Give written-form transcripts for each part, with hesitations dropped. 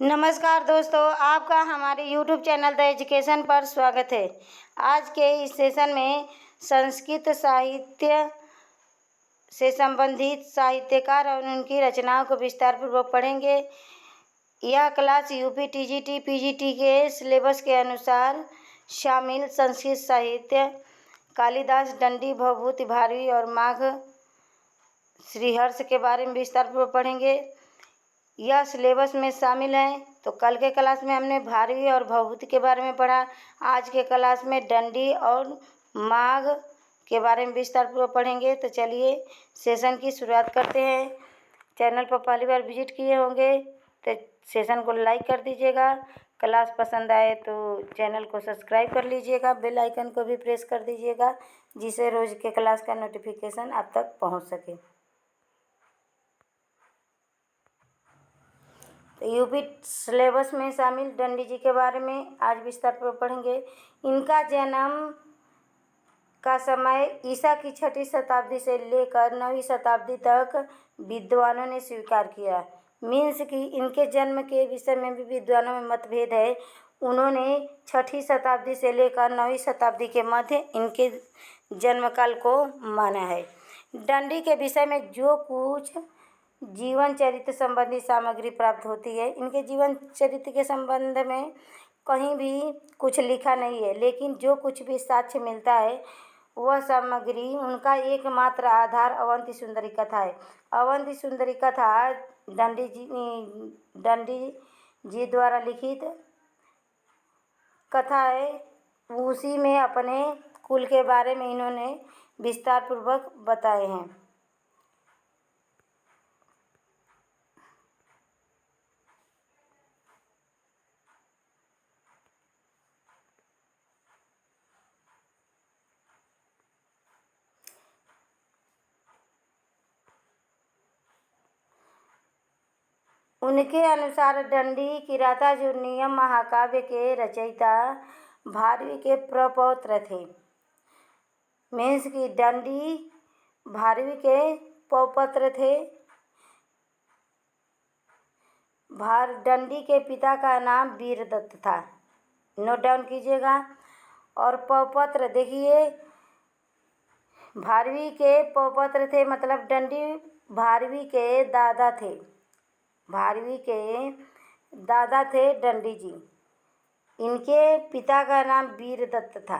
नमस्कार दोस्तों, आपका हमारे YouTube चैनल द एजुकेशन पर स्वागत है। आज के इस सेशन में संस्कृत साहित्य से संबंधित साहित्यकार और उनकी रचनाओं को विस्तार पूर्वक पढ़ेंगे। यह क्लास यूपी, टीजीटी, पीजीटी के सिलेबस के अनुसार शामिल संस्कृत साहित्य कालिदास, दंडी, भवभूति, भारवी और माघ श्रीहर्ष के बारे में विस्तार पूर्वक पढ़ेंगे। यह सिलेबस में शामिल है। तो कल के क्लास में हमने भारवी और भवभूति के बारे में पढ़ा। आज के क्लास में डंडी और माघ के बारे में विस्तार पूर्वक पढ़ेंगे। तो चलिए सेशन की शुरुआत करते हैं। चैनल पर पहली बार विजिट किए होंगे तो सेशन को लाइक कर दीजिएगा। क्लास पसंद आए तो चैनल को सब्सक्राइब कर लीजिएगा। बेल आइकन को भी प्रेस कर दीजिएगा, जिससे रोज़ के क्लास का नोटिफिकेशन आप तक पहुँच सके। यूपी सिलेबस में शामिल दंडी जी के बारे में आज विस्तार पूर्वक पढ़ेंगे। इनका जन्म का समय ईसा की 6वीं शताब्दी से लेकर 9वीं शताब्दी तक विद्वानों ने स्वीकार किया। मीन्स कि इनके जन्म के विषय में भी विद्वानों में मतभेद है। उन्होंने 6वीं शताब्दी से लेकर 9वीं शताब्दी के मध्य इनके जन्म काल को माना है। दंडी के विषय में जो कुछ जीवन चरित्र संबंधी सामग्री प्राप्त होती है, इनके जीवन चरित्र के संबंध में कहीं भी कुछ लिखा नहीं है, लेकिन जो कुछ भी साक्ष्य मिलता है वह सामग्री उनका एकमात्र आधार अवंती सुंदरी कथा है। अवंती सुंदरी कथा दंडी जी द्वारा लिखित कथा है। उसी में अपने कुल के बारे में इन्होंने विस्तार पूर्वक बताए हैं। उनके अनुसार दंडी किरातार्जुनीयम महाकाव्य के रचयिता भारवी के प्रपौत्र थे। मीन्स कि दंडी भारवी के पौत्र थे। दंडी के पिता का नाम वीरदत्त था, नोट डाउन कीजिएगा। और पौत्र देखिए, भारवी के पौत्र थे मतलब दंडी भारवी के दादा थे। भारवी के दादा थे दंडी जी। इनके पिता का नाम वीरदत्त था।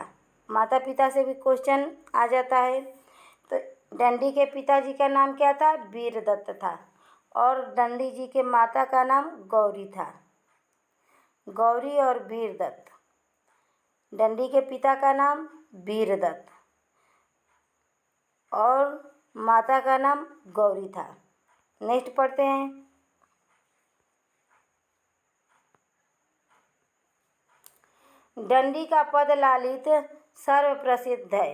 माता पिता से भी क्वेश्चन आ जाता है। तो दंडी के पिताजी का नाम क्या था? वीरदत्त था। और दंडी जी के माता का नाम गौरी था। गौरी और वीरदत्त। दंडी के पिता का नाम वीरदत्त और माता का नाम गौरी था। नेक्स्ट पढ़ते हैं। दंडी का पद लालित सर्व प्रसिद्ध है।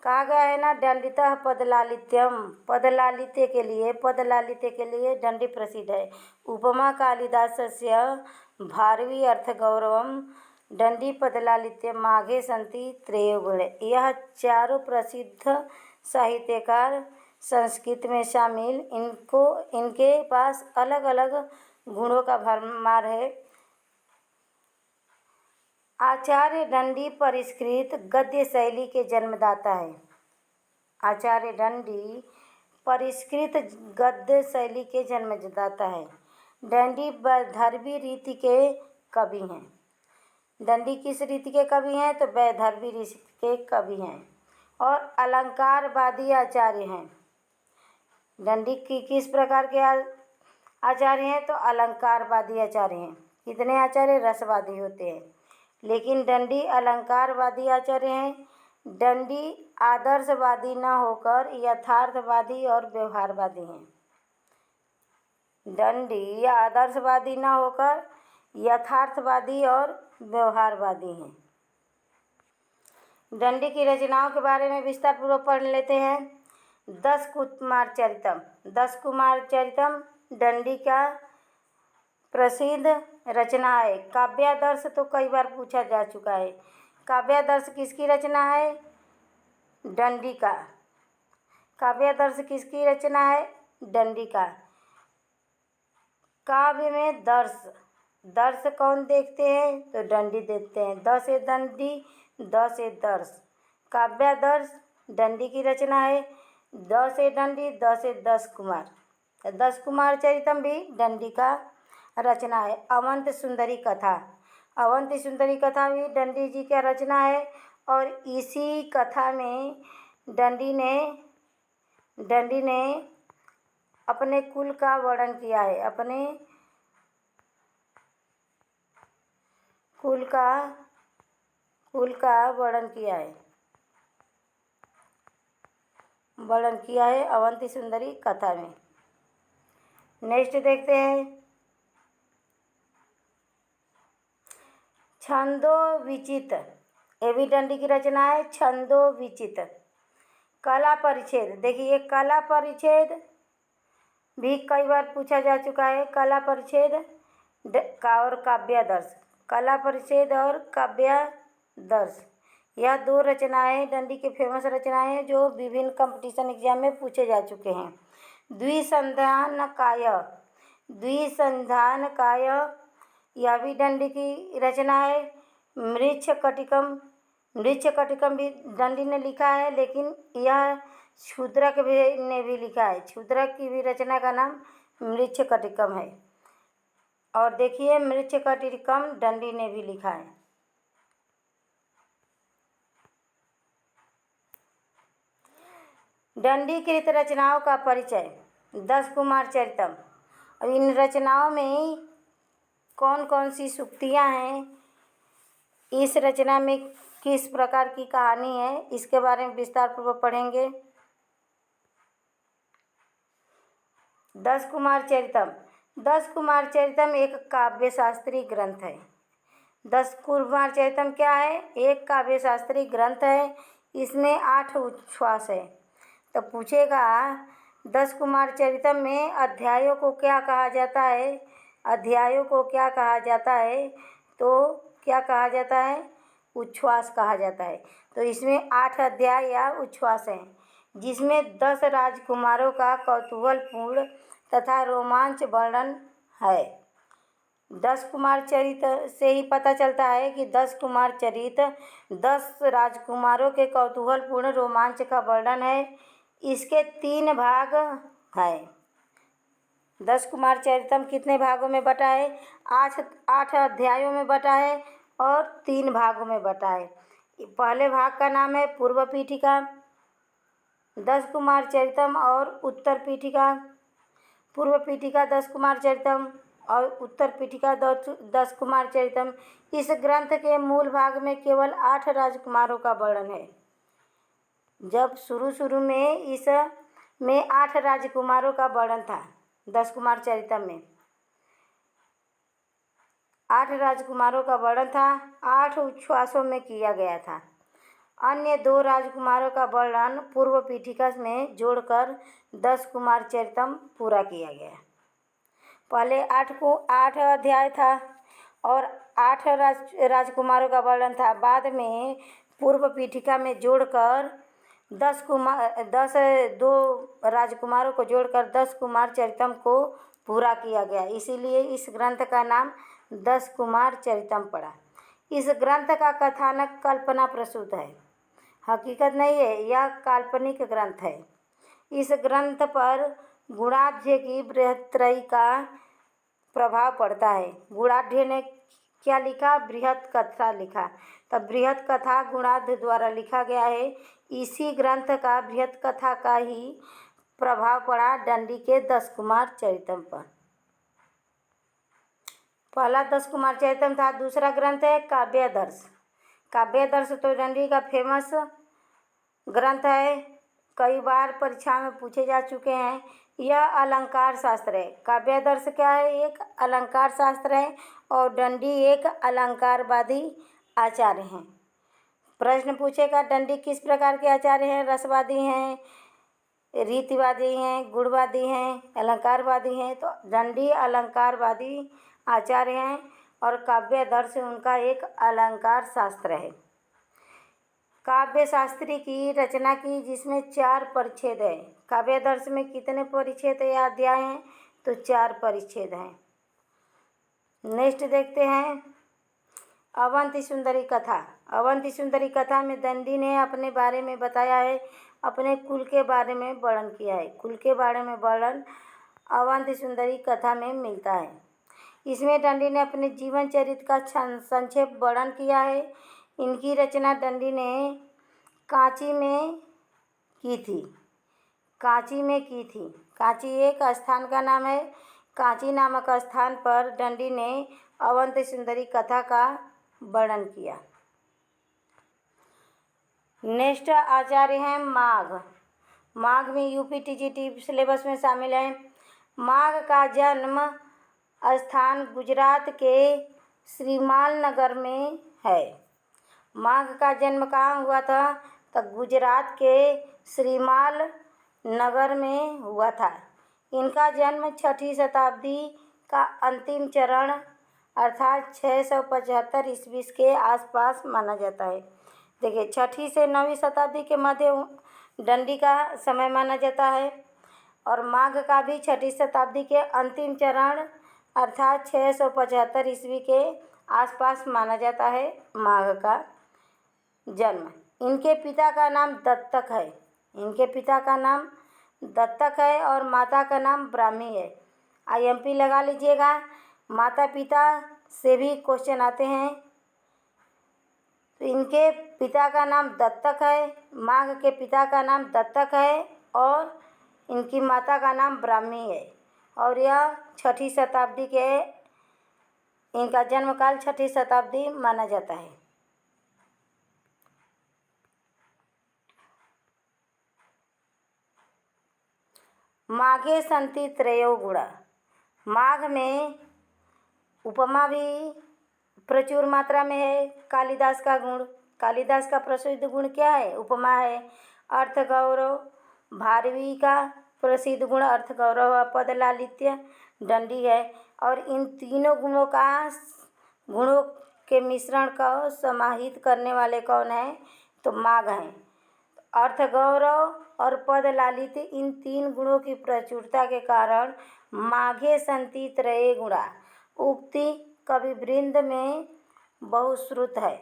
कहा गया है ना, दंडितः पदलालित्यम। पदलालित्य के लिए दंडी प्रसिद्ध है। उपमा कालिदासस्य भारवी अर्थगौरवम दंडी पदलालित्य माघे संति त्रयो गुण। यह चारों प्रसिद्ध साहित्यकार संस्कृत में शामिल। इनके पास अलग अलग गुणों का भरमार है। आचार्य दंडी परिष्कृत गद्य शैली के जन्मदाता है। आचार्य दंडी परिष्कृत गद्य शैली के जन्मदाता है। दंडी वैदर्भी रीति के कवि हैं। दंडी किस रीति के कवि हैं? तो वैदर्भी रीति के कवि हैं और अलंकारवादी आचार्य हैं। दंडी की किस प्रकार के आचार्य हैं? तो अलंकारवादी आचार्य हैं। कितने आचार्य? रसवादी होते हैं, लेकिन दंडी अलंकारवादी आचार्य हैं। दंडी आदर्शवादी न होकर यथार्थवादी और व्यवहारवादी हैं। दंडी आदर्शवादी न होकर यथार्थवादी और व्यवहारवादी हैं। दंडी की रचनाओं के बारे में विस्तार पूर्वक पढ़ लेते हैं। 10 कुमार चरितम। 10 कुमार चरितम दंडी का प्रसिद्ध रचना है। काव्यादर्श तो कई बार पूछा जा चुका है। काव्यादर्श किसकी रचना है? दंडी का। काव्यादर्श किसकी रचना है? दंडी का। काव्य में दर्श दर्श कौन देखते हैं? तो दंडी देखते हैं। द से दंडी, द से दर्श। काव्यादर्श दंडी की रचना है। द से दंडी, द से दस कुमार। दस कुमार चरितम भी दंडी का रचना है। अवंत सुंदरी कथा, अवंत सुंदरी कथा भी दंडी जी की रचना है। और इसी कथा में दंडी ने अपने कुल का वर्णन किया है, अपने कुल का वर्णन किया है अवंती सुंदरी कथा में। नेक्स्ट देखते हैं छंदो विचित, ये भी दंडी की रचना है। छंदो विचित। कला परिच्छेद, देखिए कला परिच्छेद भी कई बार पूछा जा चुका है। कला परिच्छेद और काव्यादर्श, कला परिच्छेद और काव्यादर्श, यह दो रचनाएं दंडी के फेमस रचनाएं हैं जो विभिन्न कंपटीशन एग्जाम में पूछे जा चुके हैं। द्विसंधान काव्य, यह भी दंडी की रचना है। मृच्छकटिकम भी दंडी ने लिखा है, लेकिन यह क्षुद्रक ने भी लिखा है। क्षुद्रक की भी रचना का नाम मृच्छकटिकम है। और देखिए मृच्छकटिकम दंडी ने भी लिखा है। दंडी कृत रचनाओं का परिचय। दस कुमार चरितम। अब इन रचनाओं में कौन कौन सी सूक्तियाँ हैं, इस रचना में किस प्रकार की कहानी है, इसके बारे में विस्तार पूर्वक पढ़ेंगे। दस कुमार चरितम एक काव्य शास्त्रीय ग्रंथ है। दस कुमार चरितम क्या है? एक काव्य शास्त्रीय ग्रंथ है। इसमें 8 उच्छ्वास है। तो पूछेगा दस कुमार चरितम में अध्यायों को क्या कहा जाता है? तो क्या कहा जाता है? उच्छ्वास कहा जाता है। तो इसमें 8 अध्याय या उच्छ्वास हैं, जिसमें 10 राजकुमारों का कौतूहलपूर्ण तथा रोमांच वर्णन है। 10 कुमार चरित से ही पता चलता है कि 10 कुमार चरित 10 राजकुमारों के कौतूहलपूर्ण रोमांच का वर्णन है। इसके 3 भाग हैं। 10 कुमार चरितम कितने भागों में बटा है? 8 अध्यायों में बटा है और 3 भागों में बटा है। पहले भाग का नाम है पूर्व पीठिका 10 कुमार चरितम और उत्तर पीठिका। पूर्व पीठिका 10 कुमार चरितम और उत्तर पीठिका 10 कुमार चरितम। इस ग्रंथ के मूल भाग में केवल 8 राजकुमारों का वर्णन है। जब शुरू में इसमें 8 राजकुमारों का वर्णन था। 10 कुमार चरितम में 8 राजकुमारों का वर्णन था, 8 उच्छ्वासों में किया गया था। अन्य 2 राजकुमारों का वर्णन पूर्व पीठिका में जोड़कर 10 कुमार चरितम पूरा किया गया। पहले 8 अध्याय था और 8 राजकुमारों का वर्णन था। बाद में पूर्व पीठिका में जोड़कर 2 राजकुमारों को जोड़कर 10 कुमार चरितम को पूरा किया गया। इसीलिए इस ग्रंथ का नाम 10 कुमार चरितम पड़ा। इस ग्रंथ का कथानक कल्पना प्रसूत है, हकीकत नहीं है, यह काल्पनिक ग्रंथ है। इस ग्रंथ पर गुणाढ्य की बृहत्त्रयी का प्रभाव पड़ता है। गुणाढ्य ने क्या लिखा? बृहत कथा लिखा। तब बृहत कथा गुणाढ्य द्वारा लिखा गया है। इसी ग्रंथ का बृहत कथा का ही प्रभाव पड़ा दंडी के 10 कुमार चरितम पर। पहला 10 कुमार चरितम था। दूसरा ग्रंथ है काव्यादर्श। काव्यादर्श तो दंडी का फेमस ग्रंथ है, कई बार परीक्षा में पूछे जा चुके हैं। यह अलंकार शास्त्र है। काव्यादर्श क्या है? एक अलंकार शास्त्र है और दंडी एक अलंकारवादी आचार्य हैं। प्रश्न पूछेगा दंडी किस प्रकार के आचार्य हैं? रसवादी हैं, रीतिवादी हैं, गुणवादी हैं, अलंकारवादी हैं। तो दंडी अलंकारवादी आचार्य हैं और काव्यादर्श उनका एक अलंकार शास्त्र है। काव्य शास्त्री की रचना की जिसमें 4 परिच्छेद है। काव्यादर्श में कितने परिच्छेद या अध्याय हैं? तो 4 परिच्छेद हैं। नेक्स्ट देखते हैं अवंती सुंदरी कथा। अवंती सुंदरी कथा में दंडी ने अपने बारे में बताया है, अपने कुल के बारे में वर्णन किया है। कुल के बारे में वर्णन अवंती सुंदरी कथा में मिलता है। इसमें दंडी ने अपने जीवन चरित्र का संक्षेप वर्णन किया है। इनकी रचना दंडी ने कांची में की थी। कांची एक स्थान का नाम है। कांची नामक स्थान पर दंडी ने अवंती सुंदरी कथा का वर्णन किया। नेक्स्ट आचार्य हैं माघ। माघ में यूपी-टीजीटी सिलेबस में शामिल है। माघ का जन्म स्थान गुजरात के श्रीमाल नगर में है। माघ का जन्म कहाँ हुआ था? तो गुजरात के श्रीमाल नगर में हुआ था। इनका जन्म 6ठी शताब्दी का अंतिम चरण अर्थात 675 ईस्वी के आसपास माना जाता है। देखिए 6ठी से 9वीं शताब्दी के मध्य दंडी का समय माना जाता है और माघ का भी 6ठी शताब्दी के अंतिम चरण अर्थात 675 ईस्वी के आसपास माना जाता है माघ का जन्म। इनके पिता का नाम दत्तक है और माता का नाम ब्राह्मी है। IMP लगा लीजिएगा, माता पिता से भी क्वेश्चन आते हैं। तो इनके पिता का नाम दत्तक है, माघ के पिता का नाम दत्तक है और इनकी माता का नाम ब्राह्मी है और यह 6ठी शताब्दी के इनका जन्मकाल 6ठी शताब्दी माना जाता है। माघे सन्ति त्रयो गुणा। माघ में उपमा भी प्रचुर मात्रा में है। कालिदास का प्रसिद्ध गुण क्या है? उपमा है। अर्थ गौरव भारवी का प्रसिद्ध गुण अर्थ गौरव व पद लालित्य दंडी है और इन तीनों गुणों के मिश्रण को समाहित करने वाले कौन है? तो माघ हैं। अर्थ गौरव और पद लालित्य इन 3 गुणों की प्रचुरता के कारण माघे सन्ति त्रये गुणा उक्ति कविवृंद में बहुश्रुत है।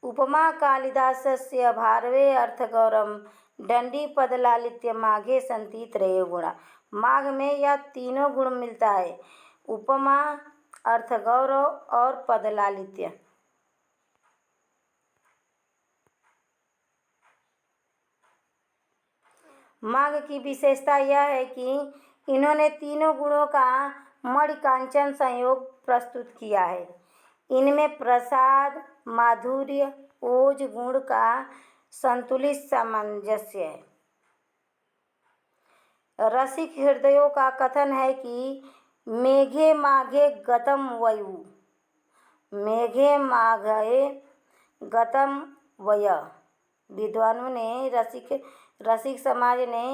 उपमा कालिदासस्य भारवे अर्थ गौरव दंडी पद लालित्य माघे सन्ति त्रये गुणा। माघ में यह तीनों गुण मिलता है, उपमा, अर्थ गौरव और पद लालित्य। माघ की विशेषता यह है कि इन्होंने तीनों गुणों का मणिकांचन संयोग प्रस्तुत किया है। इनमें प्रसाद, माधुर्य, ओज गुण का संतुलित सामंजस्य है। रसिक हृदयों का कथन है कि मेघे माघे गतम वयु, मेघे माघे गतम वय। विद्वानों ने रसिक समाज ने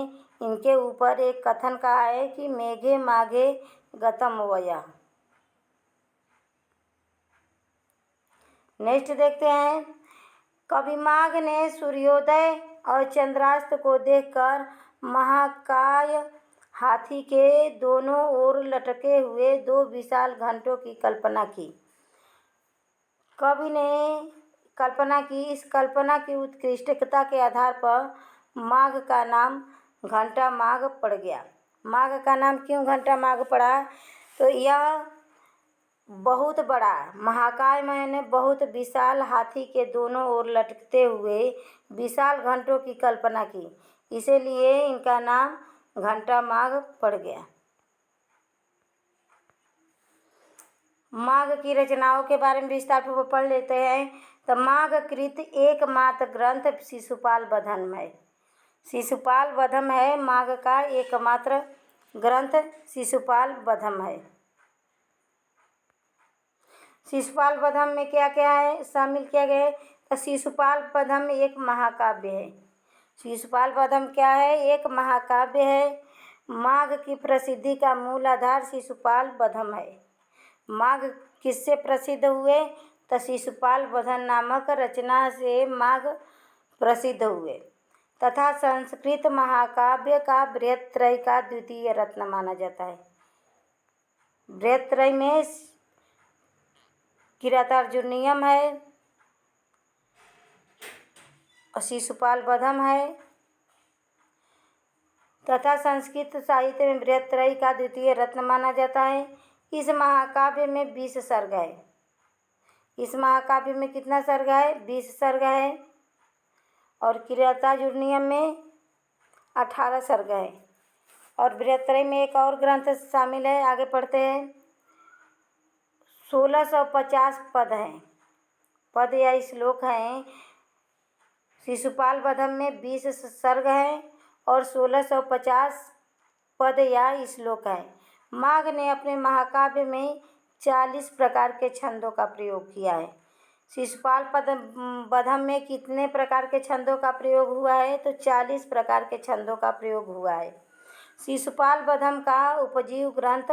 इनके ऊपर एक कथन कहा है कि मेघे माघे गतम वय। नेक्स्ट देखते हैं कवि माघ ने सूर्योदय और चंद्रास्त को देखकर महाकाय हाथी के दोनों ओर लटके हुए 2 विशाल घंटों की कल्पना की। कवि ने कल्पना की। इस कल्पना की उत्कृष्टता के आधार पर माघ का नाम घंटा माघ पड़ गया। माघ का नाम क्यों घंटा माघ पड़ा? तो यह बहुत बड़ा महाकाय मैंने बहुत विशाल हाथी के दोनों ओर लटकते हुए विशाल घंटों की कल्पना की, इसीलिए इनका नाम घंटा माघ पड़ गया। माघ की रचनाओं के बारे में विस्तार पूर्वक पढ़ लेते हैं। तो माघ कृत एकमात्र ग्रंथ शिशुपाल बधम है। शिशुपाल बधम है माघ का एकमात्र ग्रंथ शिशुपाल बधम है। शिशुपाल बधम में क्या क्या है शामिल किया गया है? तो शिशुपाल बधम एक महाकाव्य है। शिशुपाल बधम क्या है? एक महाकाव्य है। माघ की प्रसिद्धि का मूल आधार शिशुपाल बधम है। माघ किससे प्रसिद्ध हुए? तो शिशुपाल बधम नामक रचना से माघ प्रसिद्ध हुए तथा संस्कृत महाकाव्य का बृहत्त्रयी का द्वितीय रत्न माना जाता है। बृहत्त्रयी में किरातार्जुनीयम है और शिशुपाल वधम है तथा संस्कृत साहित्य में बृहत्त्रयी का द्वितीय रत्न माना जाता है। इस महाकाव्य में 20 सर्ग है। इस महाकाव्य में कितना सर्ग है? 20 सर्ग है और किरातार्जुनीयम में 18 सर्ग है। और बृहत्त्रयी में एक और ग्रंथ शामिल है, आगे पढ़ते हैं। 1650 पद हैं, पद या श्लोक हैं। शिशुपाल वधम में 20 सर्ग हैं और 1650 पद या श्लोक हैं। माघ ने अपने महाकाव्य में 40 प्रकार के छंदों का प्रयोग किया है। शिशुपाल वधम में कितने प्रकार के छंदों का प्रयोग हुआ है? तो 40 प्रकार के छंदों का प्रयोग हुआ है। शिशुपाल वधम का उपजीव ग्रंथ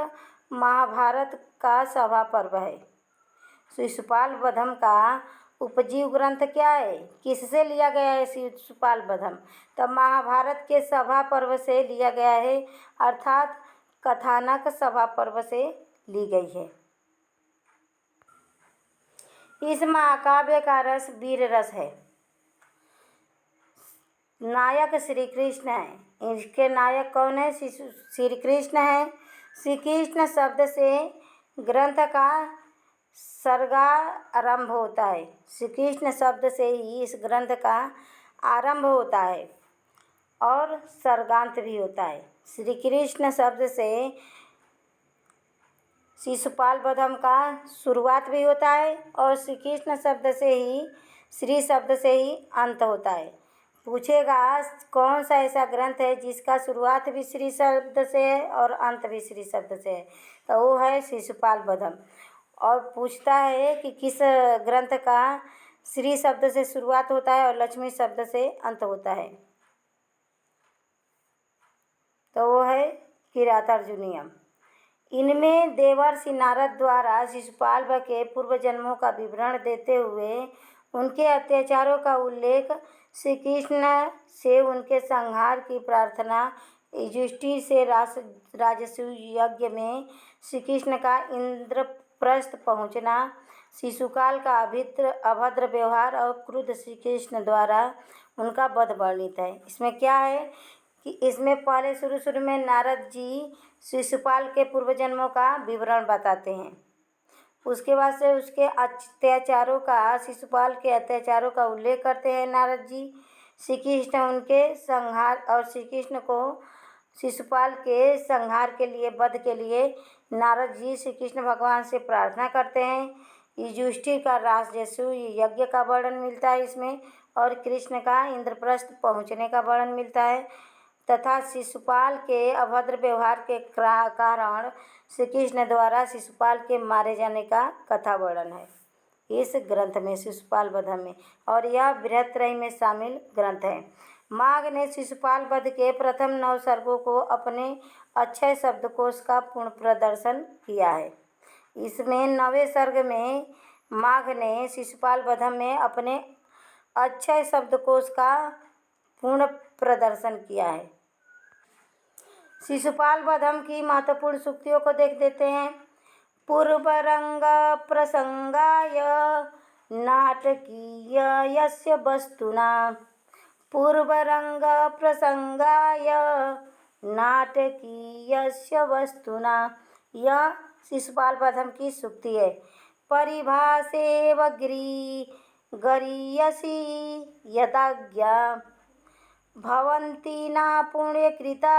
महाभारत का सभा पर्व है। शिशुपाल वधम का उपजीव ग्रंथ क्या है? किससे लिया गया है शिशुपाल वधम? तो महाभारत के सभा पर्व से लिया गया है, अर्थात कथानक सभा पर्व से ली गई है। इस महाकाव्य का रस वीर रस है। नायक श्री कृष्ण है। इसके नायक कौन है? श्री कृष्ण है। श्री कृष्ण शब्द से ग्रंथ का सर्गारंभ होता है। श्री कृष्ण शब्द से ही इस ग्रंथ का आरंभ होता है और सर्गांत भी होता है। श्री कृष्ण शब्द से शिशुपाल वधम का शुरुआत भी होता है और श्री कृष्ण शब्द से ही, श्री शब्द से ही अंत होता है। पूछेगा कौन सा ऐसा ग्रंथ है जिसका शुरुआत भी श्री शब्द से है और अंत भी श्री शब्द से है? तो वो है शिशुपाल वधम। और पूछता है कि किस ग्रंथ का श्री शब्द से शुरुआत होता है और लक्ष्मी शब्द से अंत होता है? तो वो है किरातार्जुनीयम। इनमें देवर्षि नारद द्वारा शिशुपाल के पूर्व जन्मों का विवरण देते हुए उनके अत्याचारों का उल्लेख, श्री कृष्ण से उनके संहार की प्रार्थना, युधिष्ठिर से राजसूय यज्ञ में श्री कृष्ण का इंद्रप्रस्थ पहुंचना, शिशुपाल का अभद्र व्यवहार और क्रुद्ध श्री कृष्ण द्वारा उनका वध वर्णित है। इसमें क्या है कि इसमें पहले शुरू में नारद जी शिशुपाल के पूर्व जन्मों का विवरण बताते हैं। उसके बाद से उसके अत्याचारों का, शिशुपाल के अत्याचारों का उल्लेख करते हैं नारद जी। श्री कृष्ण उनके संहार और श्री कृष्ण को शिशुपाल के संहार के लिए, वध के लिए नारद जी श्री कृष्ण भगवान से प्रार्थना करते हैं। युधिष्ठिर का राजसूय यज्ञ का वर्णन मिलता है इसमें और कृष्ण का इंद्रप्रस्थ पहुँचने का वर्णन मिलता है तथा शिशुपाल के अभद्र व्यवहार के कारण श्री कृष्ण द्वारा शिशुपाल के मारे जाने का कथा वर्णन है इस ग्रंथ में, शिशुपाल वधम में, और यह बृहत्त्रयी में शामिल ग्रंथ है। माघ ने शिशुपाल वध के प्रथम 9 सर्गों को अपने अक्षय शब्दकोश का पूर्ण प्रदर्शन किया है। इसमें 9वें सर्ग में माघ ने शिशुपाल वधम में अपने अक्षय शब्दकोश का पूर्ण प्रदर्शन किया है। शिशुपाल वधम की महत्वपूर्ण सूक्तियों को देख देते हैं। पूर्वरंग प्रसंगाय नाटकीय यस्य वस्तुना, पूर्वरंग प्रसंगाय नाटकीयस्य वस्तुना, यह शिशुपाल वधम की सूक्ति है। परिभाषेव गरीयसी यदाज्ञा भवन्ति न पुण्यकृता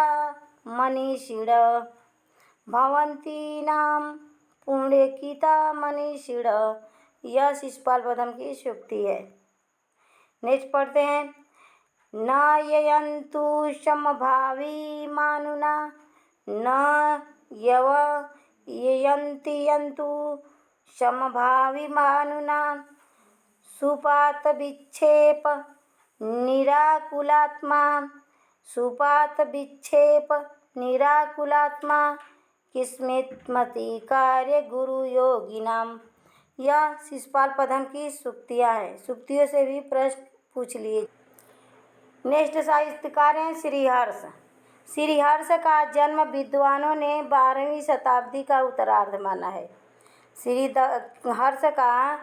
मनीषिण, भवन्ति नाम पुण्यकृता मनीषिण, यह शिशुपाल वधम की सूक्ति है। नेक्स्ट पढ़ते हैं। न ययन्तु समभावी मानुना, न यव ययन्ति यन्तु समभावी मानुना, सुपात विक्षेप निराकुलात्मा, सुपात विक्षेप निराकुलात्मा, किस्मति कार्य गुरु योगिनाम, यह शिशुपाल वधम की सूक्तियाँ हैं। सूक्तियों से भी प्रश्न पूछ लिए। नेक्स्ट साहित्यकार हैं श्रीहर्ष। श्रीहर्ष का जन्म विद्वानों ने 12वीं शताब्दी का उत्तरार्ध माना है। श्रीहर्ष का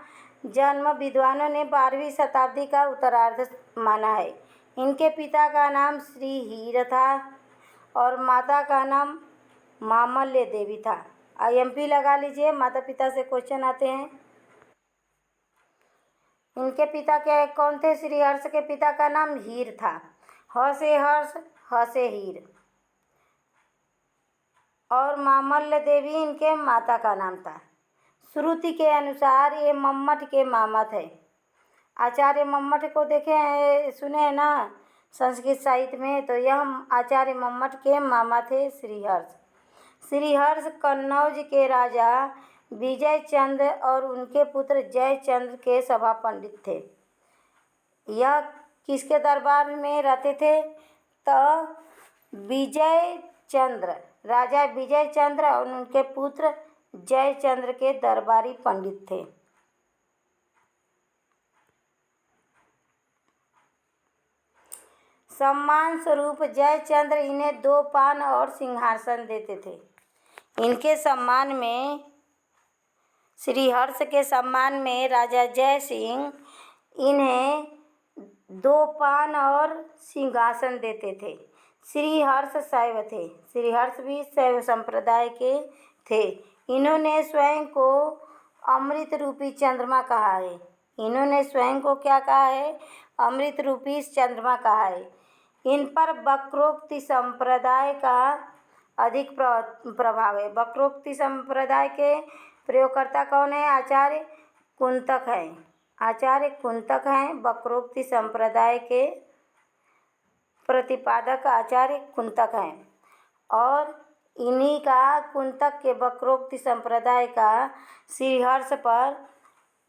जन्म विद्वानों ने 12वीं शताब्दी का उत्तरार्ध माना है। इनके पिता का नाम श्रीहीर था और माता का नाम मामल्य देवी था। IMP लगा लीजिए, माता पिता से क्वेश्चन आते हैं। इनके पिता के कौन थे? श्रीहर्ष के पिता का नाम हीर था। ह से हर्ष, ह से हीर। और मामल्य देवी इनके माता का नाम था। श्रुति के अनुसार ये मम्मट के मामा थे। आचार्य मम्मट को देखे हैं, सुने हैं ना संस्कृत साहित्य में, तो यह आचार्य मम्मट के मामा थे श्रीहर्ष। श्रीहर्ष कन्नौज के राजा विजय चंद्र और उनके पुत्र जयचंद्र के सभा पंडित थे। यह किसके दरबार में रहते थे? तो विजय चंद्र, राजा विजय चंद्र और उनके पुत्र जयचंद्र के दरबारी पंडित थे। सम्मान स्वरूप जयचंद्र इन्हें 2 पान और सिंहासन देते थे। इनके सम्मान में, श्रीहर्ष के सम्मान में राजा जय सिंह इन्हें 2 पान और सिंहासन देते थे। श्रीहर्ष शैव थे। श्रीहर्ष भी शैव संप्रदाय के थे। इन्होंने स्वयं को अमृत रूपी चंद्रमा कहा है। इन्होंने स्वयं को क्या कहा है? अमृत रूपी चंद्रमा कहा है। इन पर वक्रोक्ति संप्रदाय का अधिक प्रभाव है। वक्रोक्ति संप्रदाय के प्रयोगकर्ता कौन है? आचार्य कुंतक हैं। आचार्य कुंतक हैं। वक्रोक्ति संप्रदाय के प्रतिपादक आचार्य कुंतक हैं और इन्हीं का, कुंतक के वक्रोक्ति संप्रदाय का श्रीहर्ष पर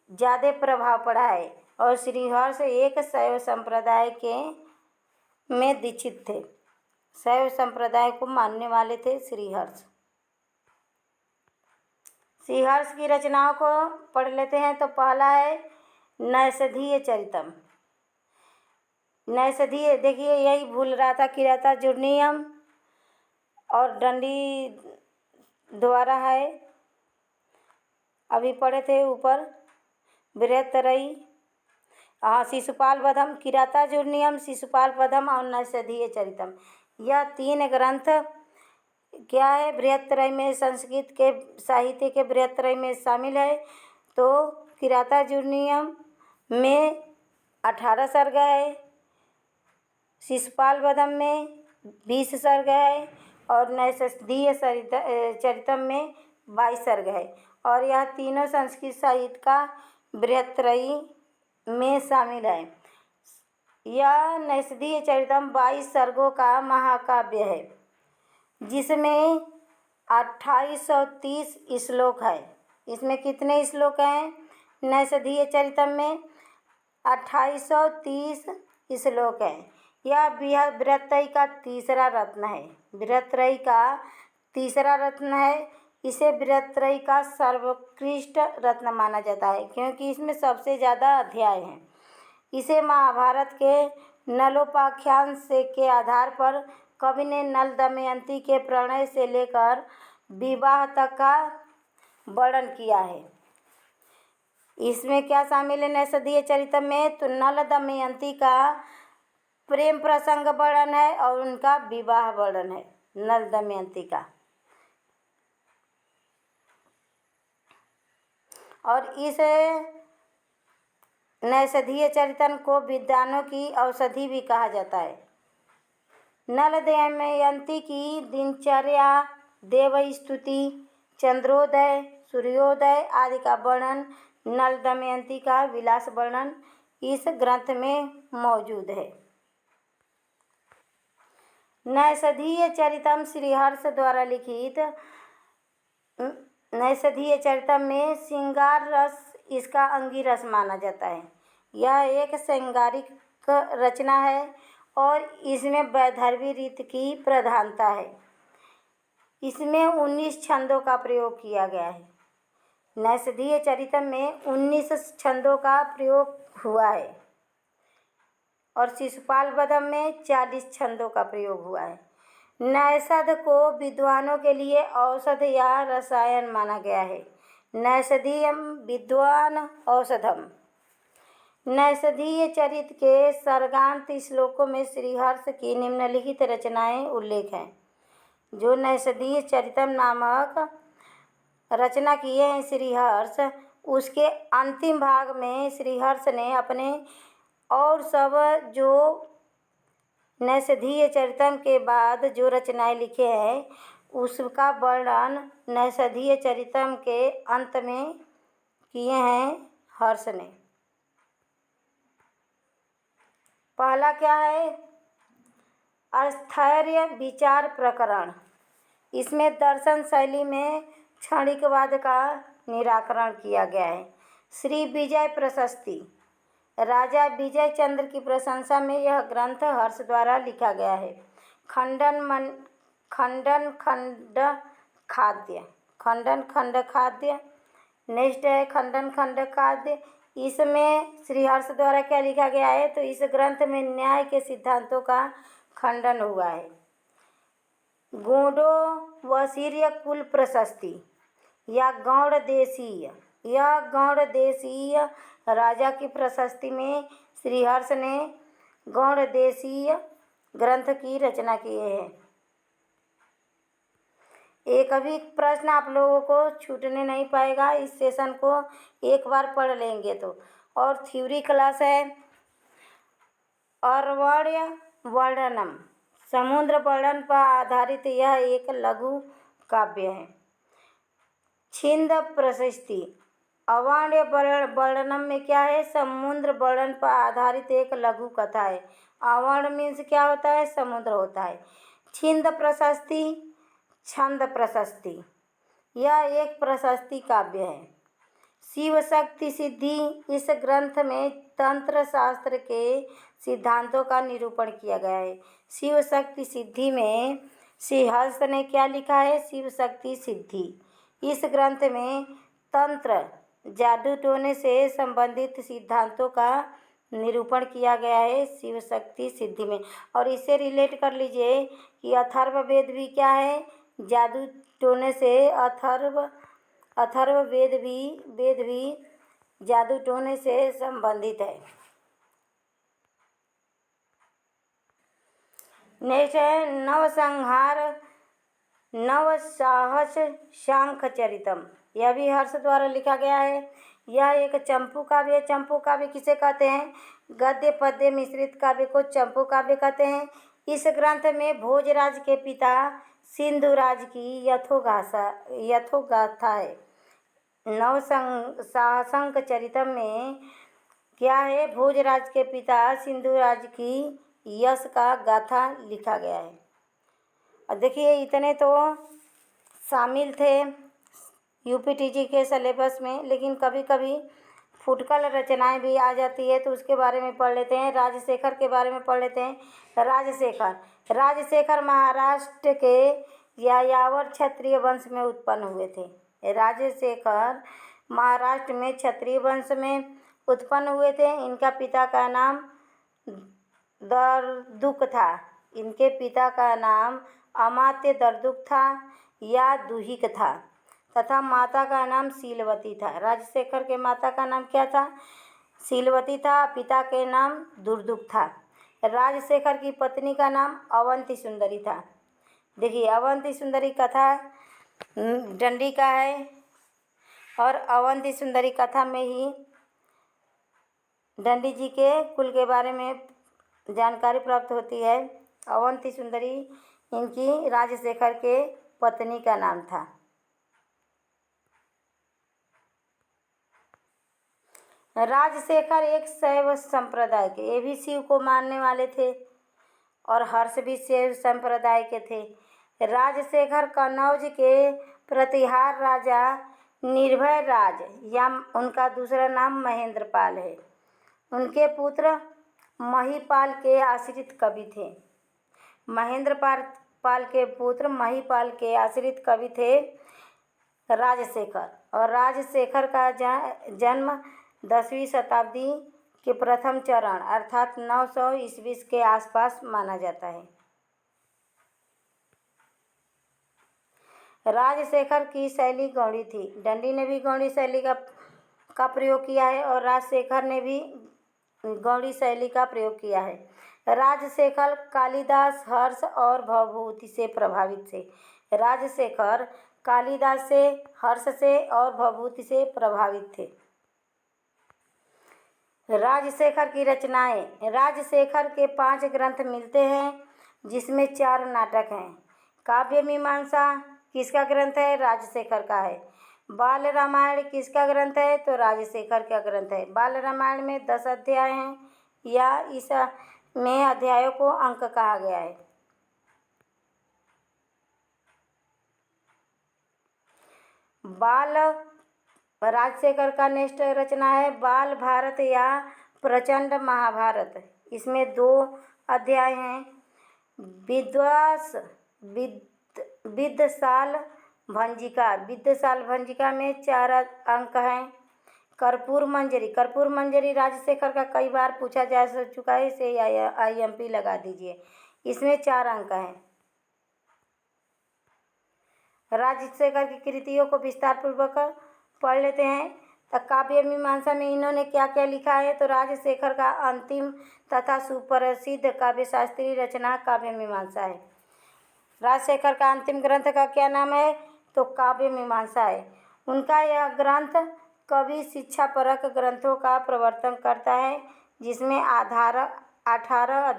ज़्यादा प्रभाव पड़ा है और श्रीहर्ष एक शैव संप्रदाय के में दीक्षित थे। शैव संप्रदाय को मानने वाले थे श्रीहर्ष। श्रीहर्ष की रचनाओं को पढ़ लेते हैं। तो पहला है नैषधीय चरितम। नैषधीय, देखिए यही भूल रहा था, किराता जुर्नियम और दंडी द्वारा है, अभी पढ़े थे ऊपर। बृहत्तरई, शिशुपाल वधम, किराता जुर्नियम, शिशुपाल वधम और नैषधीय चरितम, यह 3 ग्रंथ क्या है? बृहत्तरई में, संस्कृत के साहित्य के बृहत्तरई में शामिल है। तो किराता जुर्नियम में 18 सर्ग है, शिशुपाल वधम में 20 सर्ग है और नैषधीय चरितम में 22 सर्ग है। और यह तीनों संस्कृत साहित्य का बृहत्तरई में शामिल है। यह नैषधीय चरितम 22 सर्गों का महाकाव्य है जिसमें 2830 श्लोक है। इसमें कितने श्लोक हैं? नैषधीय चरितम में 2830 श्लोक हैं। यह बृहत्तरई का तीसरा रत्न है। बृहत्तरई का तीसरा रत्न है। इसे बृहत्तरई का सर्वोत्कृष्ट रत्न माना जाता है क्योंकि इसमें सबसे ज़्यादा अध्याय हैं। इसे महाभारत के नलोपाख्यान से के आधार पर कवि ने नल दमयंती के प्रणय से लेकर विवाह तक का वर्णन किया है। इसमें क्या शामिल है नैषधीय चरितम में? तो नल दमयंती का प्रेम प्रसंग वर्णन है और उनका विवाह वर्णन है, नल दमयंती का। और इस नैषधीय चरितम को विद्वानों की औषधि भी कहा जाता है। नल दमयंती की दिनचर्या, देवस्तुति, चंद्रोदय, सूर्योदय आदि का वर्णन, नल दमयंती का विलास वर्णन इस ग्रंथ में मौजूद है। नैषधीय चरितम श्रीहर्ष द्वारा लिखित नैषधीय चरितम में श्रृंगार रस इसका अंगिरस माना जाता है। यह एक श्रृंगारिक रचना है और इसमें वैदर्भी रीति की प्रधानता है। इसमें 19 छंदों का प्रयोग किया गया है। नैषधीय चरितम में 19 छंदों का प्रयोग हुआ है और शिशुपाल वधम में 40 छंदों का प्रयोग हुआ है। नैषध को विद्वानों के लिए औषध या रसायन माना गया है। नैषधीयम विद्वान औषधम। नैषधीय चरित्र के सर्गांत श्लोकों में श्रीहर्ष की निम्नलिखित रचनाएं उल्लेख हैं। जो नैषधीय चरितम नामक रचना किए हैं श्रीहर्ष, उसके अंतिम भाग में श्रीहर्ष ने अपने और सब जो नैषधीय चरितम के बाद जो रचनाएं लिखे हैं उसका वर्णन नैषधीय चरितम के अंत में किए हैं हर्ष ने। पहला क्या है? स्थैर्य विचार प्रकरण। इसमें दर्शन शैली में क्षणिकवाद का निराकरण किया गया है। श्री विजय प्रशस्ति। राजा विजय चंद्र की प्रशंसा में यह ग्रंथ हर्ष द्वारा लिखा गया है। खंडन खंड खाद्य। नेक्स्ट है खंडन खंड खाद्य। इसमें श्री हर्ष द्वारा क्या लिखा गया है? तो इस ग्रंथ में न्याय के सिद्धांतों का खंडन हुआ है। गोंडो वसीर्य कुल प्रशस्ति या गौड़ देशीय। यह गौड़ देशीय राजा की प्रशस्ति में श्रीहर्ष ने गौड़ देशीय ग्रंथ की रचना किए हैं। एक भी प्रश्न आप लोगों को छूटने नहीं पाएगा। इस सेशन को एक बार पढ़ लेंगे तो। और थ्योरी क्लास है अर्वण्य वर्णनम। समुद्र वर्णन पर आधारित यह एक लघु काव्य है। छिंद प्रशस्ति। अवर्ण्य वर्णनम में क्या है? समुद्र वर्णन पर आधारित एक लघु कथा है। अवर्ण मीन्स क्या होता है? समुद्र होता है। छिंद प्रशस्ति, छंद प्रशस्ति, यह एक प्रशस्ति काव्य है। शिव शक्ति सिद्धि। इस ग्रंथ में तंत्र शास्त्र के सिद्धांतों का निरूपण किया गया है। शिव शक्ति सिद्धि में श्रीहर्ष ने क्या लिखा है? शिव शक्ति सिद्धि। इस ग्रंथ में तंत्र जादू टोने से संबंधित सिद्धांतों का निरूपण किया गया है शिव शक्ति सिद्धि में। और इससे रिलेट कर लीजिए कि अथर्ववेद भी क्या है? जादू टोने से अथर्व वेद भी जादू टोने से संबंधित है। नेक्स्ट है नवसंहार नवसाहस शांख चरितम। यह भी हर्ष द्वारा लिखा गया है। यह एक चंपू काव्य है। चंपू काव्य किसे कहते हैं? गद्य पद्य मिश्रित काव्य को चंपू काव्य कहते हैं। इस ग्रंथ में भोजराज के पिता सिंधुराज की यथोगाथा है। नवसाहसंक चरितम में क्या है? भोजराज के पिता सिंधुराज की यश का गाथा लिखा गया है। और देखिए इतने तो शामिल थे यूपीटीजी के सिलेबस में, लेकिन कभी कभी फुटकल रचनाएं भी आ जाती है तो उसके बारे में पढ़ लेते हैं। राजशेखर के बारे में पढ़ लेते हैं। राजशेखर महाराष्ट्र के यायावर क्षत्रिय वंश में उत्पन्न हुए थे। राजशेखर महाराष्ट्र में क्षत्रिय वंश में उत्पन्न हुए थे। इनका पिता का नाम दर्दुक था। इनके पिता का नाम अमात्य दर्दुक था या दुहिक था तथा माता का नाम शीलवती था। राजशेखर के माता का नाम क्या था? शीलवती था। पिता के नाम दुर्दुक था। राजशेखर की पत्नी का नाम अवंती सुंदरी था। देखिए अवंती सुंदरी कथा दंडी का है और अवंती सुंदरी कथा में ही दंडी जी के कुल के बारे में जानकारी प्राप्त होती है। अवंती सुंदरी इनकी राजशेखर के पत्नी का नाम था। राजशेखर एक शैव संप्रदाय के, ये भी शिव को मानने वाले थे और हर्ष भी शैव संप्रदाय के थे। राजशेखर कन्नौज के प्रतिहार राजा निर्भय राज या उनका दूसरा नाम महेंद्रपाल है। उनके पुत्र महीपाल के आश्रित कवि थे। महेंद्रपाल के पुत्र महीपाल के आश्रित कवि थे राजशेखर। और राजशेखर का जन्म 10वीं शताब्दी के प्रथम चरण अर्थात 900 ईस्वी के आसपास माना जाता है। राजशेखर की शैली गौड़ी थी। दंडी ने भी गौड़ी शैली का प्रयोग किया है और राजशेखर ने भी गौड़ी शैली का प्रयोग किया है। राजशेखर कालिदास, हर्ष और भवभूति से प्रभावित थे। राजशेखर कालिदास से, हर्ष से और भवभूति से प्रभावित थे। राजशेखर की रचनाएं। राजशेखर के 5 ग्रंथ मिलते हैं, जिसमें 4 नाटक हैं। काव्य मीमांसा किसका ग्रंथ है? राजशेखर का है। बाल रामायण किसका ग्रंथ है? तो राजशेखर का ग्रंथ है। बाल रामायण में 10 अध्याय हैं, या इस में अध्यायों को अंक कहा गया है। राजशेखर का नेक्स्ट रचना है बाल भारत या प्रचंड महाभारत। इसमें 2 अध्याय हैं। विद्वशाल भंजिका में 4 अंक हैं। कर्पूर मंजरी राजशेखर का कई बार पूछा जा चुका है, इसे IMP लगा दीजिए। इसमें 4 अंक हैं। राजशेखर की कृतियों को विस्तार पूर्वक पढ़ लेते हैं। तो काव्य मीमांसा में इन्होंने क्या क्या लिखा है? तो राजशेखर का अंतिम तथा सुप्रसिद्ध काव्य शास्त्रीय रचना काव्य मीमांसा है। राजशेखर का अंतिम ग्रंथ का क्या नाम है? तो काव्य मीमांसा है। उनका यह ग्रंथ कवि शिक्षापरक ग्रंथों का प्रवर्तन करता है, जिसमें 18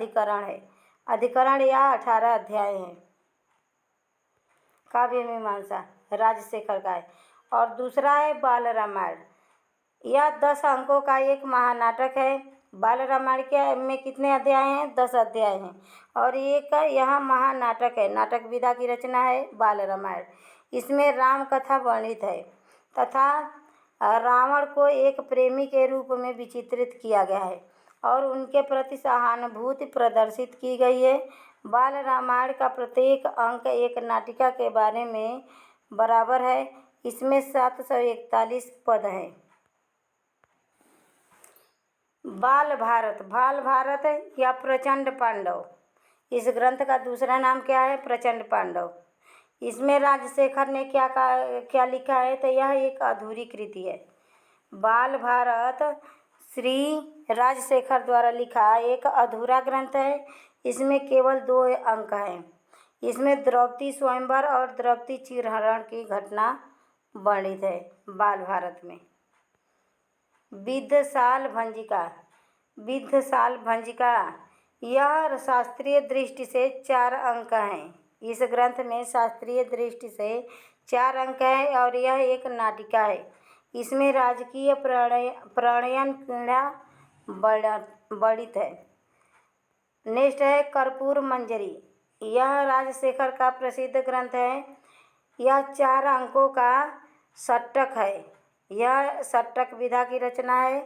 अधिकरण या 18 अध्याय हैं। काव्य मीमांसा राजशेखर का है। और दूसरा है बाल रामायण। यह 10 अंकों का एक महानाटक है। बाल रामायण के में कितने अध्याय हैं? 10 अध्याय हैं। और एक यह महानाटक है, नाटक विधा की रचना है बाल रामायण। इसमें राम कथा वर्णित है तथा रावण को एक प्रेमी के रूप में विचित्रित किया गया है और उनके प्रति सहानुभूति प्रदर्शित की गई है। बाल रामायण का प्रत्येक अंक एक नाटिका के बारे में बराबर है। इसमें 741 पद हैं। बाल भारत या प्रचंड पांडव। इस ग्रंथ का दूसरा नाम क्या है? प्रचंड पांडव। इसमें राजशेखर ने क्या लिखा है? तो यह एक अधूरी कृति है। बाल भारत श्री राजशेखर द्वारा लिखा एक अधूरा ग्रंथ है। इसमें केवल 2 अंक हैं। इसमें द्रौपदी स्वयंवर और द्रौपदी चिरहरण की घटना वर्णित है। बाल भारत में विद्वशाल भंजिका यह शास्त्रीय दृष्टि से 4 अंक हैं। इस ग्रंथ में शास्त्रीय दृष्टि से 4 अंक हैं और यह एक नाटिका है। इसमें राजकीय प्रणयन क्रीड़ा वर्णित है। नेक्स्ट है कर्पूर मंजरी। यह राजशेखर का प्रसिद्ध ग्रंथ है। यह 4 अंकों का षट्क है। यह षट्क विधा की रचना है।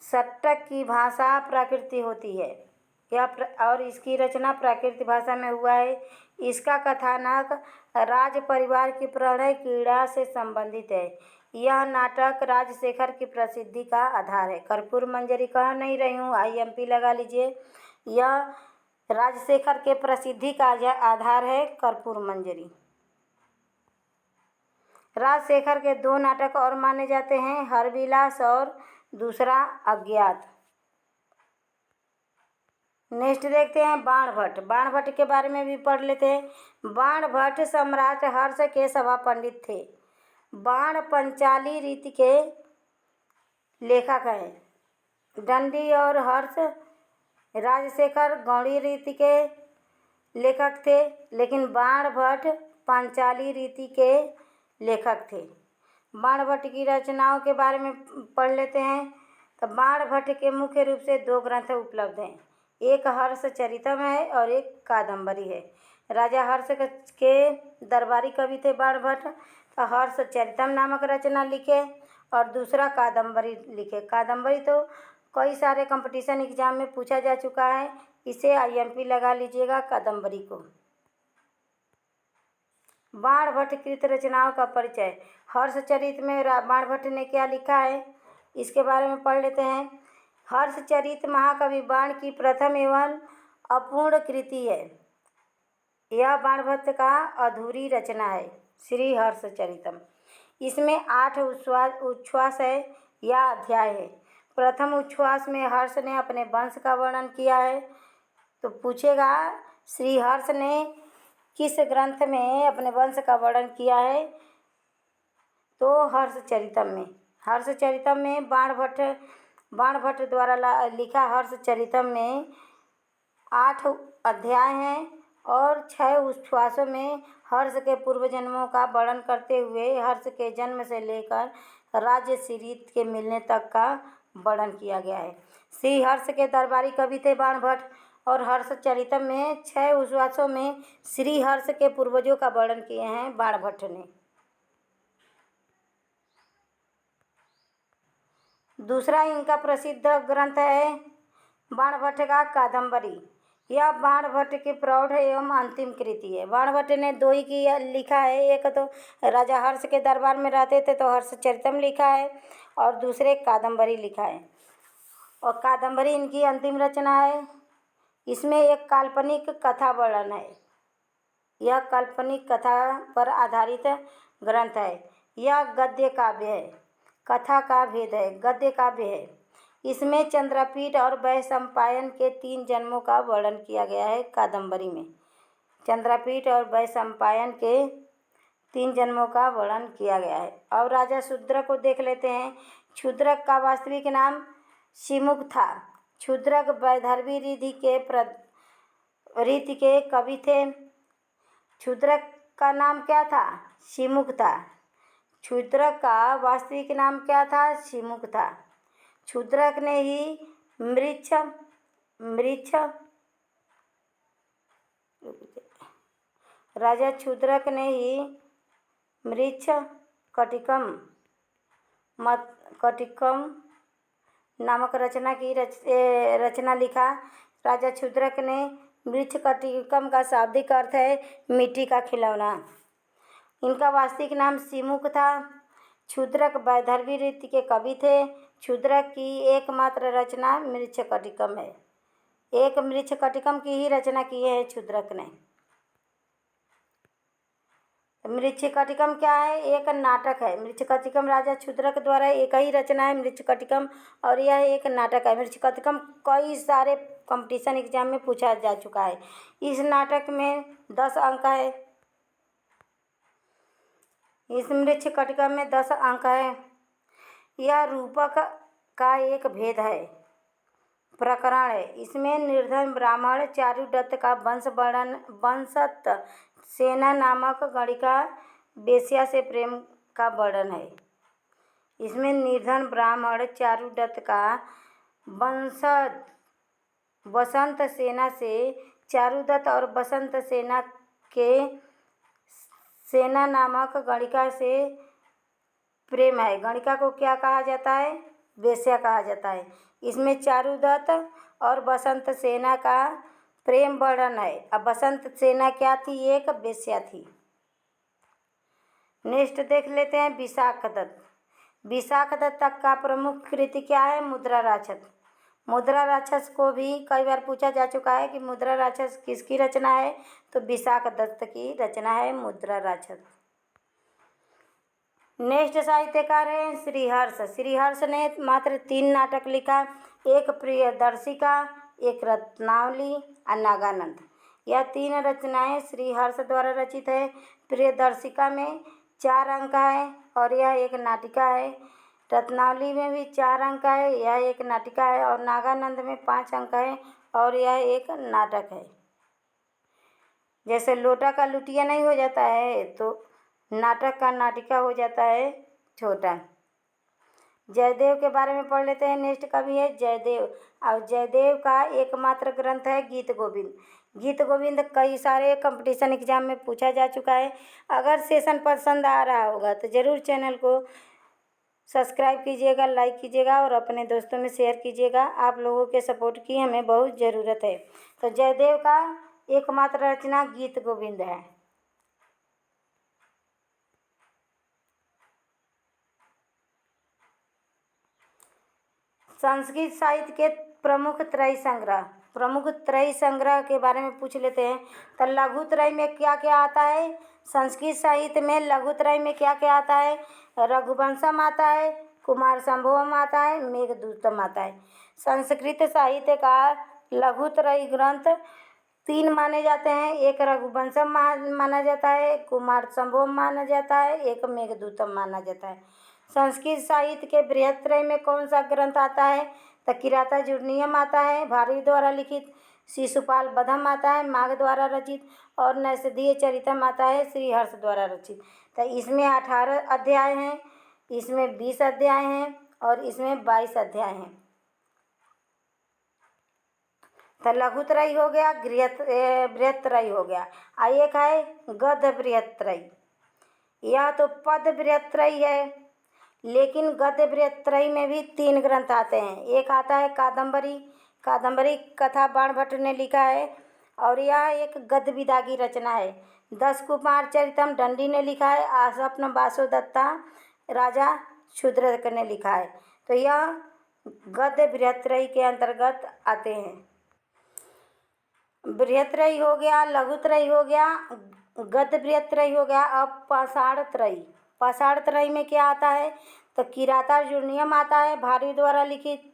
षट्क की भाषा प्राकृत होती है और इसकी रचना प्राकृत भाषा में हुआ है। इसका कथानक राज परिवार की प्रणय क्रीड़ा से संबंधित है। यह नाटक राजशेखर की प्रसिद्धि का आधार है। कर्पूर मंजरी कह नहीं रही हूँ, IMP लगा लीजिए। यह राजशेखर के प्रसिद्धि का आधार है कर्पूर मंजरी। राजशेखर के 2 नाटक और माने जाते हैं, हरविलास और दूसरा अज्ञात। नेक्स्ट देखते हैं बाण भट्ट के बारे में भी पढ़ लेते हैं। बाण भट्ट सम्राट हर्ष के सभा पंडित थे। बाण पंचाली रीति के लेखक हैं। दंडी और हर्ष राजशेखर गौड़ी रीति के लेखक थे, लेकिन बाण भट्ट पांचाली रीति के लेखक थे। बाण भट्ट की रचनाओं के बारे में पढ़ लेते हैं। तो बाण भट्ट के मुख्य रूप से 2 ग्रंथ उपलब्ध हैं। एक हर्ष चरितम है और एक कादम्बरी है। राजा हर्ष के दरबारी कवि थे बाण भट्ट। तो हर्ष चरितम नामक रचना लिखे और दूसरा कादम्बरी लिखे। कादम्बरी तो कई सारे कंपटीशन एग्जाम में पूछा जा चुका है, इसे IMP लगा लीजिएगा कादम्बरी को। बाण भट्ट कृत रचनाओं का परिचय। हर्षचरित में बाण भट्ट ने क्या लिखा है, इसके बारे में पढ़ लेते हैं। हर्षचरित महाकवि बाण की प्रथम एवं अपूर्ण कृति है। यह बाण भट्ट का अधूरी रचना है। श्री हर्षचरितम। इसमें 8 उच्छ्वास है या अध्याय है। प्रथम उच्छ्वास में हर्ष ने अपने वंश का वर्णन किया है। तो पूछेगा श्री हर्ष ने किस ग्रंथ में अपने वंश का वर्णन किया है, तो हर्षचरितम में। हर्षचरितम में बाणभट्ट द्वारा लिखा हर्षचरितम में 8 अध्याय हैं और 6 उच्छ्वासों में हर्ष के पूर्व जन्मों का वर्णन करते हुए हर्ष के जन्म से लेकर राज्य श्री के मिलने तक का वर्णन किया गया है। श्री हर्ष के दरबारी कवि थे बाणभट्ट और हर्षचरितम में 6 उच्छ्वासों में श्री हर्ष के पूर्वजों का वर्णन किए हैं बाणभट्ट ने। दूसरा इनका प्रसिद्ध ग्रंथ है बाणभट्ट का कादंबरी। यह बाणभट्ट की प्रौढ़ एवं अंतिम कृति है। बाणभट्ट ने 2 ही की लिखा है, एक तो राजा हर्ष के दरबार में रहते थे तो हर्षचरितम लिखा है और दूसरे कादंबरी लिखा है। और कादंबरी इनकी अंतिम रचना है। इसमें एक काल्पनिक कथा वर्णन है। यह काल्पनिक कथा पर आधारित ग्रंथ है। यह गद्य काव्य है। कथा का भेद है, गद्य काव्य है। इसमें चंद्रपीठ और वैशंपायन के 3 जन्मों का वर्णन किया गया है। कादंबरी में चंद्रपीठ और वैशंपायन के 3 जन्मों का वर्णन किया गया है। अब राजा शूद्रक को देख लेते हैं। शूद्रक का वास्तविक नाम शिमुख था। शूद्रक वैदर्भी रीति के कवि थे। शूद्रक का नाम क्या था? शिमुख था। शूद्रक का वास्तविक नाम क्या था? शिमुख था। शूद्रक ने ही राजा शूद्रक ने ही मृच्छ कटिकम नामक रचना लिखा। राजा शूद्रक ने मृच्छ कटिकम का शाब्दिक अर्थ है मिट्टी का खिलौना। इनका वास्तविक नाम शिमुख था। शूद्रक वैदर्भी रीति के कवि थे। शूद्रक की एकमात्र रचना मृच्छ कटिकम है। एक मृच्छ कटिकम की ही रचना की है शूद्रक ने। मृच्छकटिकम क्या है? एक नाटक है। मृच्छकटिकम राजा शूद्रक द्वारा एक ही रचना है मृच्छकटिकम और यह एक नाटक है। मृच्छकटिकम कई सारे कंपटीशन एग्जाम में पूछा जा चुका है। इस नाटक में 10 अंक है। इस मृच्छकटिकम में 10 अंक है। यह रूपक का एक भेद है, प्रकरण है। इसमें निर्धन ब्राह्मण चारुदत्त का वंशत सेना नामक गणिका वेश्या से प्रेम का वर्णन है। इसमें निर्धन ब्राह्मण चारुदत्त का वसंत सेना से चारुदत्त और वसंत सेना के सेना नामक गणिका से प्रेम है। गणिका को क्या कहा जाता है? वेश्या कहा जाता है। इसमें चारुदत्त और वसंत सेना का प्रेम वर्णन है। अब वसंत सेना क्या थी? एक वेश्या थी। नेक्स्ट देख लेते हैं विशाखदत्त। विशाखदत्त का प्रमुख कृति क्या है? मुद्रा राक्षस। मुद्रा राक्षस को भी कई बार पूछा जा चुका है कि मुद्रा राक्षस किसकी रचना है, तो विशाखदत्त की रचना है मुद्रा राक्षस। नेक्स्ट साहित्यकार है श्रीहर्ष। श्रीहर्ष ने मात्र 3 नाटक लिखा, एक प्रियदर्शिका, एक रत्नावली और नागानंद। यह 3 रचनाएं श्रीहर्ष द्वारा रचित है। प्रियदर्शिका में 4 अंक है और यह एक नाटिका है। रत्नावली में भी 4 अंक है, यह एक नाटिका है। और नागानंद में 5 अंक है और यह एक नाटक है। जैसे लोटा का लुटिया नहीं हो जाता है तो नाटक का नाटिका हो जाता है छोटा। जयदेव के बारे में पढ़ लेते हैं। नेक्स्ट कवि है जयदेव। और जयदेव का एकमात्र ग्रंथ है गीत गोविंद। गीत गोविंद कई सारे कंपटीशन एग्जाम में पूछा जा चुका है। अगर सेशन पसंद आ रहा होगा तो ज़रूर चैनल को सब्सक्राइब कीजिएगा, लाइक कीजिएगा और अपने दोस्तों में शेयर कीजिएगा। आप लोगों के सपोर्ट की हमें बहुत ज़रूरत है। तो जयदेव का एकमात्र रचना गीत गोविंद है। संस्कृत साहित्य के प्रमुख त्रय संग्रह। प्रमुख त्रयी संग्रह के बारे में पूछ लेते हैं। तो लघु त्रयी में क्या क्या आता है? संस्कृत साहित्य में लघु त्रयी में क्या क्या आता है? रघुवंशम आता है, कुमार संभवम आता है, मेघदूतम आता है। संस्कृत साहित्य का लघु त्रयी ग्रंथ 3 माने जाते हैं। एक रघुवंशम माना जाता है, कुमार संभवम माना जाता है, एक मेघदूतम माना जाता है। संस्कृत साहित्य के बृहत् त्रयी में कौन सा ग्रंथ आता है? तो किरातार्जुनीयम आता है, भारवी द्वारा लिखित, शिशुपाल बधम आता है, माघ द्वारा रचित, और नैषधीय चरितम आता है, श्रीहर्ष द्वारा रचित। तो इसमें 18 अध्याय हैं, इसमें 20 अध्याय हैं और इसमें 22 अध्याय हैं। तो लघु त्रयी हो गया, बृहत् त्रयी हो गया। एक है गद्य बृहत् त्रयी। यह तो पद बृहत् त्रयी है, लेकिन गद्य बृहत् त्रयी में भी 3 ग्रंथ आते हैं। एक आता है कादम्बरी कथा बाणभट्ट ने लिखा है और यह एक गद्य विधा की रचना है। 10 कुमार चरितम दंडी ने लिखा है। आस्वप्न वासोदत्ता राजा शूद्रक ने लिखा है। तो यह गद्य बृहत् त्रयी के अंतर्गत आते हैं। बृहत् त्रयी हो गया, लघु त्रयी हो गया, गद्य बृहत् त्रयी हो गया। अब पाषाण त्रयी। पाषाण त्रयी में क्या आता है? तो किरातार्जुनीयम आता है, भारवी द्वारा लिखित,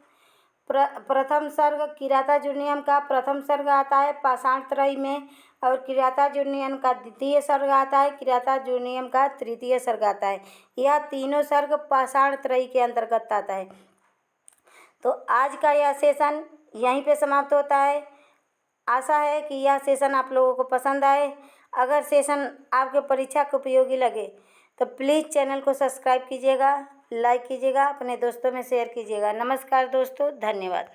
प्रथम सर्ग किरातार्जुनीयम का प्रथम सर्ग आता है पाषाण त्रयी में, और किरातार्जुनीयम का द्वितीय सर्ग आता है, किरातार्जुनीयम का तृतीय सर्ग आता है। यह तीनों सर्ग पाषाण त्रयी के अंतर्गत आता है। तो आज का यह सेशन यहीं पे समाप्त होता है। आशा है कि यह सेशन आप लोगों को पसंद आए। अगर सेशन आपके परीक्षा के उपयोगी लगे तो प्लीज़ चैनल को सब्सक्राइब कीजिएगा, लाइक कीजिएगा, अपने दोस्तों में शेयर कीजिएगा। नमस्कार दोस्तों, धन्यवाद।